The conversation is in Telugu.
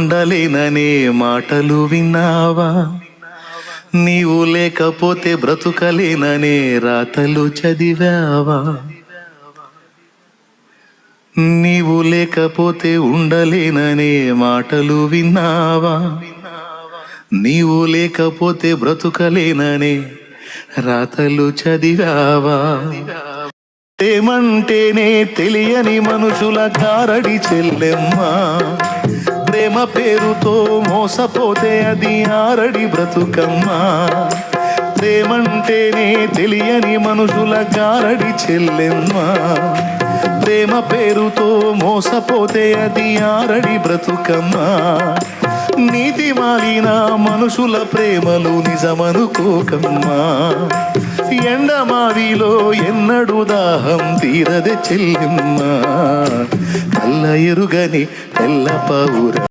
ఉండలేననే మాటలు విన్నావా? నీవు లేకపోతే బ్రతుకలేననే రాతలు చదివావా? నీవు లేకపోతే ఉండలేననే మాటలు విన్నావా? నీవు లేకపోతే బ్రతుకలేననే రాతలు చదివావా? ప్రేమంటేనే తెలియని మనుషుల గారడి చెల్లెమ్మ, ప్రేమ పేరుతో మోసపోతే అది ఆరడి బ్రతుకమ్మ. ప్రేమంటేనే తెలియని మనుషుల గారడి చెల్లెమ్మ, ప్రేమ పేరుతో మోసపోతే అది ఆరడి బ్రతుకమ్మ. నీతి మాలిన మనుషుల ప్రేమలు నిజమనుకోకమ్మా. ఎండమావిలో ఎన్నడు దాహం తీరదే చెల్లెమ్మ, కళ్ళ ఎరుగని తెల్ల పౌర